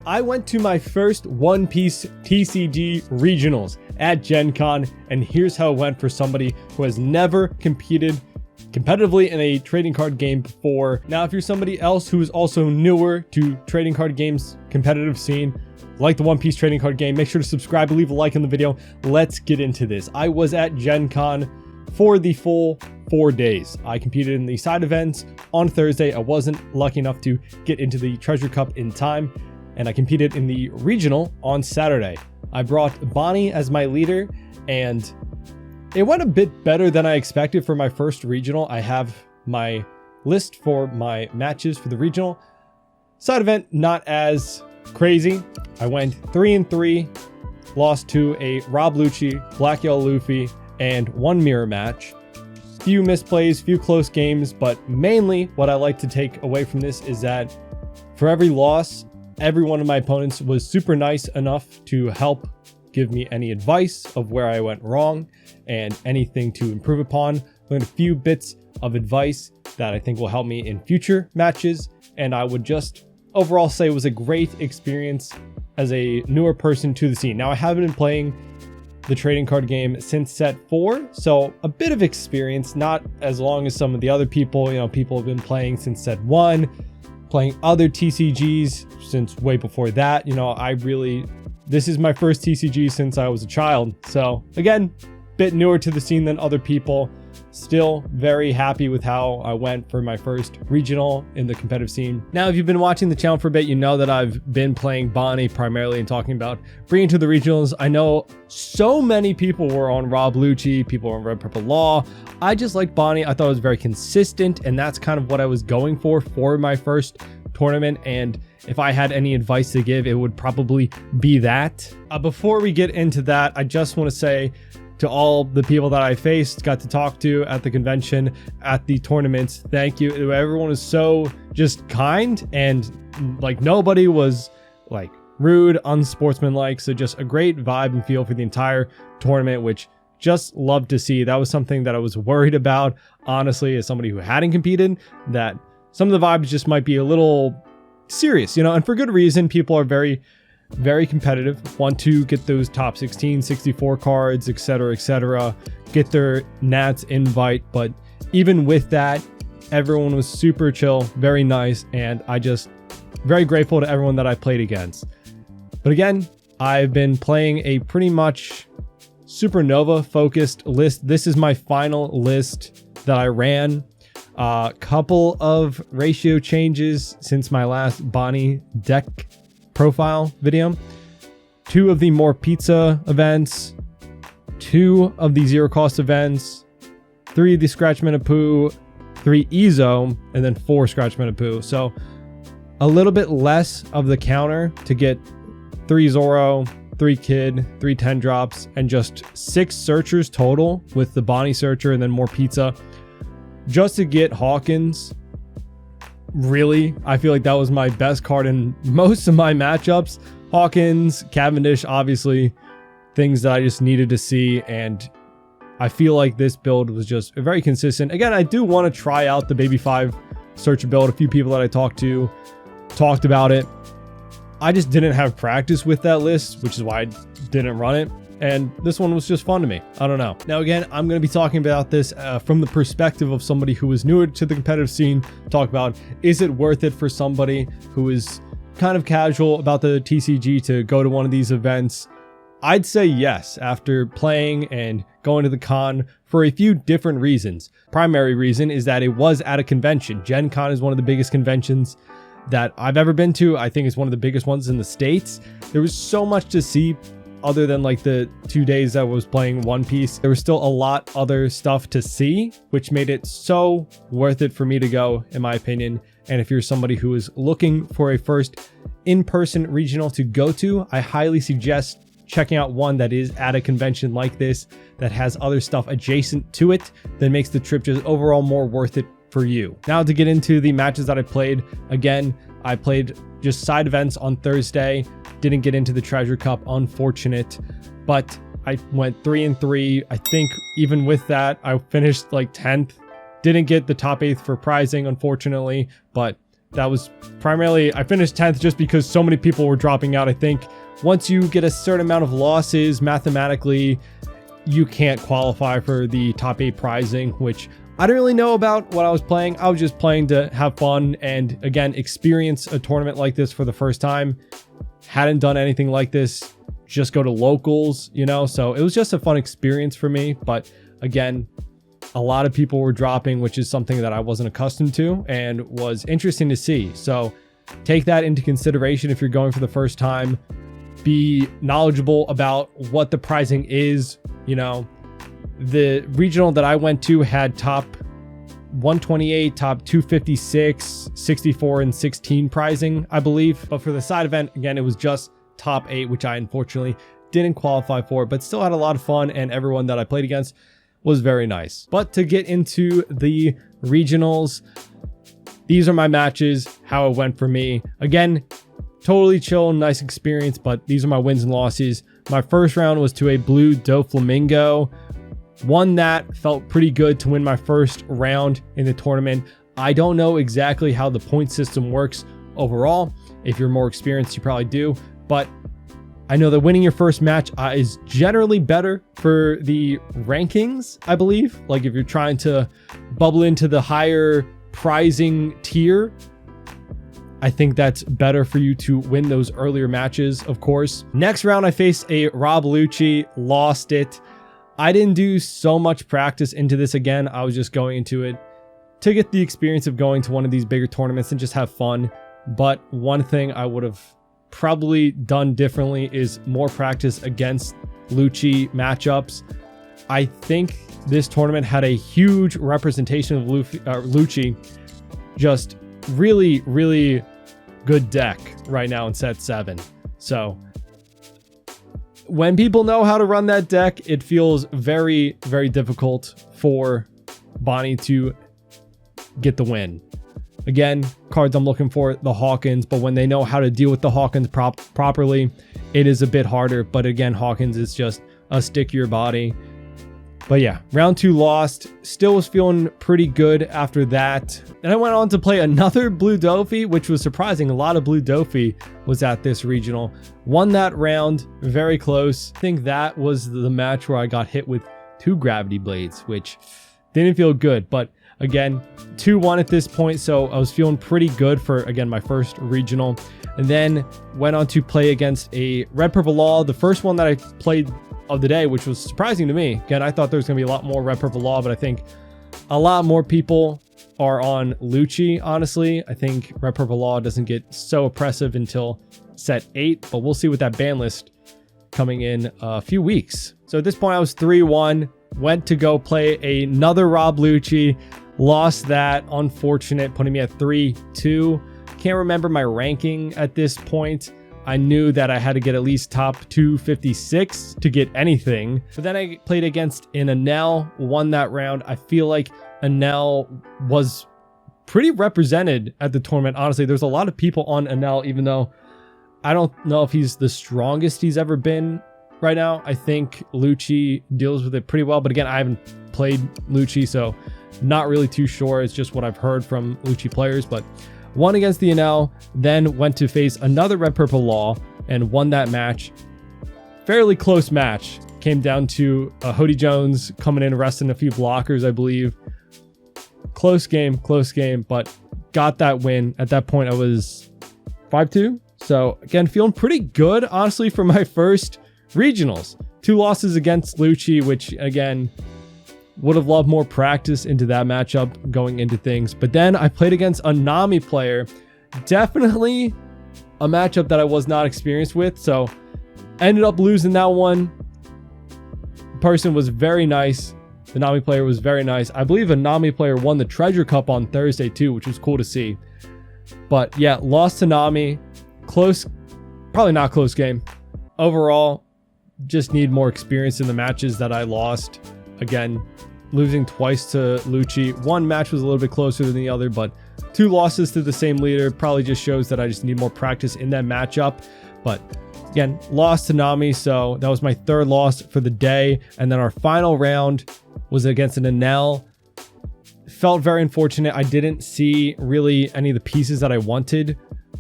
I went to my first One Piece TCG regionals at Gen Con, and here's how it went for somebody who has never competed competitively in a trading card game before. Now, if you're somebody else who is also newer to trading card games competitive scene, like the One Piece trading card game, make sure to subscribe and leave a like on the video. Let's get into this. I was at Gen Con for the full 4 days. I competed in the side events on Thursday. I wasn't lucky enough to get into the Treasure Cup in time, and I competed in the regional on Saturday. I brought Bonney as my leader, and it went a bit better than I expected for my first regional. I have my list for my matches for the regional. Side event, not as crazy. I went 3-3, lost to a Rob Lucci, Black Yellow Luffy, and one mirror match. Few misplays, few close games, but mainly what I like to take away from this is that for every loss, every one of my opponents was super nice enough to help give me any advice of where I went wrong and anything to improve upon. Learned a few bits of advice that I think will help me in future matches, and I would just overall say it was a great experience as a newer person to the scene. Now, I haven't been playing the trading card game since set 4, so a bit of experience, not as long as some of the other people. You know, people have been playing since set 1, playing other TCGs since way before that. You know, this is my first TCG since I was a child. So again, bit newer to the scene than other people. Still very happy with how I went for my first regional in the competitive scene. Now, if you've been watching the channel for a bit, you know that I've been playing Bonney primarily and talking about bringing to the regionals. I know so many people were on Rob Lucci, people were on Red Purple Law. I just like Bonney. I thought it was very consistent, and that's kind of what I was going for my first tournament. And if I had any advice to give, it would probably be that. Before we get into that, I just want to say to all the people that I faced, got to talk to at the convention, at the tournaments, thank you. Everyone was so just kind, and like nobody was like rude, unsportsmanlike. So just a great vibe and feel for the entire tournament, which just loved to see. That was something that I was worried about, honestly, as somebody who hadn't competed, that some of the vibes just might be a little serious, you know, and for good reason. People are very competitive, want to get those top 16, 64 cards, etc., get their Nats invite. But even with that, everyone was super chill, very nice, and I just very grateful to everyone that I played against. But again, I've been playing a pretty much Supernova focused list. This is my final list that I ran. A couple of ratio changes since my last Bonney deck profile video. 2 of the more pizza events, 2 of the zero cost events, 3 of the scratch Menapoo, 3 Ezo, and then 4 scratch Menapoo. So a little bit less of the counter to get 3 Zoro, 3 Kid, 3 10 drops, and just 6 searchers total with the Bonney searcher and then more pizza just to get Hawkins. Really, I feel like that was my best card in most of my matchups. Hawkins, Cavendish, obviously things that I just needed to see, and I feel like this build was just very consistent. Again, I do want to try out the Baby 5 searcher build. A few people that I talked to talked about it. I just didn't have practice with that list, which is why I didn't run it. And this one was just fun to me. I don't know. Now, again, I'm going to be talking about this from the perspective of somebody who is newer to the competitive scene. Talk about, is it worth it for somebody who is kind of casual about the TCG to go to one of these events? I'd say yes, after playing and going to the con for a few different reasons. Primary reason is that it was at a convention. Gen Con is one of the biggest conventions that I've ever been to. I think it's one of the biggest ones in the States. There was so much to see. Other than like the 2 days I was playing One Piece, there was still a lot other stuff to see, which made it so worth it for me to go, in my opinion. And if you're somebody who is looking for a first in-person regional to go to, I highly suggest checking out one that is at a convention like this, that has other stuff adjacent to it, that makes the trip just overall more worth it for you. Now, to get into the matches that I played, again, I played just side events on Thursday. Didn't get into the Treasure Cup, unfortunate, but I went 3-3. I think even with that, I finished like 10th. Didn't get the top 8th for prizing, unfortunately, but That was primarily, I finished 10th just because so many people were dropping out. I think once you get a certain amount of losses, mathematically, you can't qualify for the top 8 prizing, which I didn't really know about what I was playing. I was just playing to have fun and, again, experience a tournament like this for the first time. Hadn't done anything like this, just go to locals, you know? So it was just a fun experience for me. But again, a lot of people were dropping, which is something that I wasn't accustomed to and was interesting to see. So take that into consideration if you're going for the first time. Be knowledgeable about what the prizing is. You know, the regional that I went to had top 128, top 256, 64, and 16 prizing, I believe. But for the side event, again, it was just top 8, which I unfortunately didn't qualify for, but still had a lot of fun, and everyone that I played against was very nice. But to get into the regionals, these are my matches, how it went for me. Again, totally chill, nice experience, but these are my wins and losses. My first round was to a blue Doflamingo. Won that, felt pretty good to win my first round in the tournament. I don't know exactly how the point system works overall. If you're more experienced, you probably do, but I know that winning your first match is generally better for the rankings, I believe. Like if you're trying to bubble into the higher prizing tier, I think that's better for you to win those earlier matches, of course. Next round, I faced a Rob Lucci, lost it. I didn't do so much practice into this again. I was just going into it to get the experience of going to one of these bigger tournaments and just have fun. But one thing I would have probably done differently is more practice against Lucci matchups. I think this tournament had a huge representation of Lucci. Just really, really good deck right now in set 7. So when people know how to run that deck, it feels very, very difficult for Bonney to get the win. Again, cards I'm looking for, the Hawkins, but when they know how to deal with the Hawkins properly, it is a bit harder. But again, Hawkins is just a stickier body. But yeah, round 2 lost. Still was feeling pretty good after that. And I went on to play another Blue Dofi, which was surprising. A lot of Blue Dofi was at this regional. Won that round, very close. I think that was the match where I got hit with 2 Gravity Blades, which didn't feel good. But again, 2-1 at this point, so I was feeling pretty good for, again, my first regional. And then went on to play against a Red Purple Law, the first one that I played of the day, which was surprising to me. Again, I thought there was going to be a lot more Red Purple Law, but I think a lot more people are on Lucci, honestly. I think Red Purple Law doesn't get so oppressive until set 8, but we'll see with that ban list coming in a few weeks. So at this point, I was 3-1, went to go play another Rob Lucci, lost that, unfortunate, putting me at 3-2. Can't remember my ranking at this point. I knew that I had to get at least top 256 to get anything. But then I played against an Anel, won that round. I feel like Anel was pretty represented at the tournament. Honestly, there's a lot of people on Anel, even though I don't know if he's the strongest he's ever been right now. I think Lucci deals with it pretty well. But again, I haven't played Lucci, so not really too sure. It's just what I've heard from Lucci players. But won against the Anel, then went to face another Red Purple Law and won that match. Fairly close match. Came down to Hody Jones coming in, arresting a few blockers, I believe. Close game, but got that win. At that point, I was 5-2. So again, feeling pretty good, honestly, for my first regionals. 2 losses against Lucci, which again, would have loved more practice into that matchup going into things. But then I played against a Nami player. Definitely a matchup that I was not experienced with. So ended up losing that one. The person was very nice. The Nami player was very nice. I believe a Nami player won the Treasure Cup on Thursday too, which was cool to see. But yeah, lost to Nami. Close, probably not close game. Overall, just need more experience in the matches that I lost. Again, losing twice to Lucci. One match was a little bit closer than the other, but 2 losses to the same leader probably just shows that I just need more practice in that matchup. But again, lost to Nami, so that was my 3rd loss for the day. And then our final round was against an Anel. felt very unfortunate. I didn't see really any of the pieces that I wanted.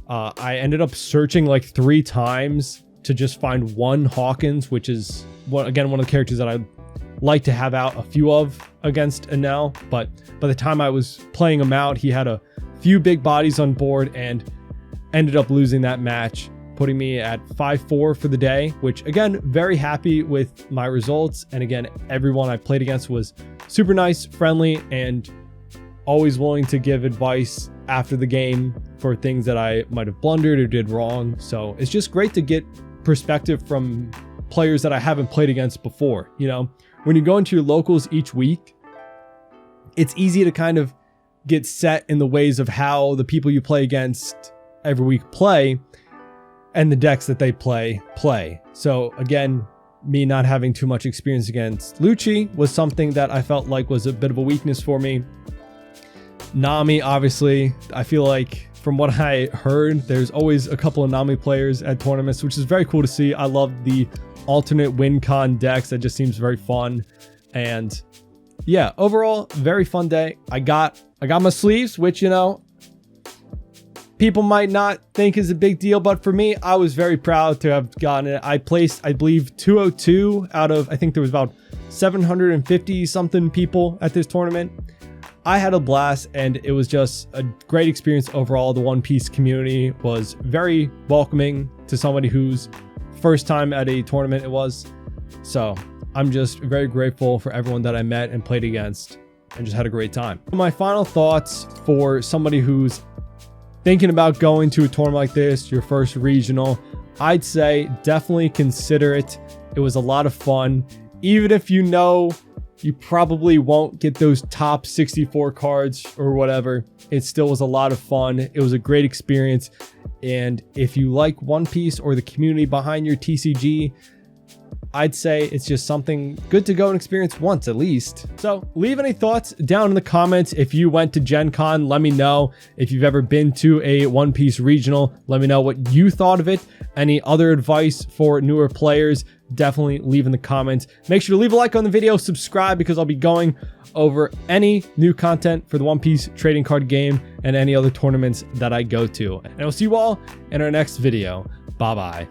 I ended up searching like 3 times to just find one Hawkins, which is again one of the characters that I like to have out a few of against Enel. But by the time I was playing him out, he had a few big bodies on board and ended up losing that match, putting me at 5-4 for the day, which again, very happy with my results. And again, everyone I played against was super nice, friendly, and always willing to give advice after the game for things that I might have blundered or did wrong. So it's just great to get perspective from players that I haven't played against before. You know, when you go into your locals each week, it's easy to kind of get set in the ways of how the people you play against every week play and the decks that they play. So again, me not having too much experience against Lucci was something that I felt like was a bit of a weakness for me. Nami, obviously, I feel like from what I heard, there's always a couple of Nami players at tournaments, which is very cool to see. I love the alternate win con decks. That just seems very fun. And yeah, overall, very fun day. I got my sleeves, which, you know, people might not think is a big deal, but for me, I was very proud to have gotten it. I placed, I believe, 202 out of, I think there was about 750 something people at this tournament. I had a blast, and it was just a great experience overall. The One Piece community was very welcoming to somebody whose first time at a tournament it was. So I'm just very grateful for everyone that I met and played against and just had a great time. My final thoughts for somebody who's thinking about going to a tournament like this, your first regional, I'd say definitely consider it. It was a lot of fun. Even if you know you probably won't get those top 64 cards or whatever, it still was a lot of fun. It was a great experience. And if you like One Piece or the community behind your TCG, I'd say it's just something good to go and experience once at least. So leave any thoughts down in the comments. If you went to Gen Con, let me know. If you've ever been to a One Piece regional, let me know what you thought of it. Any other advice for newer players, definitely leave in the comments. Make sure to leave a like on the video, subscribe, because I'll be going over any new content for the One Piece trading card game and any other tournaments that I go to. And I'll see you all in our next video. Bye-bye.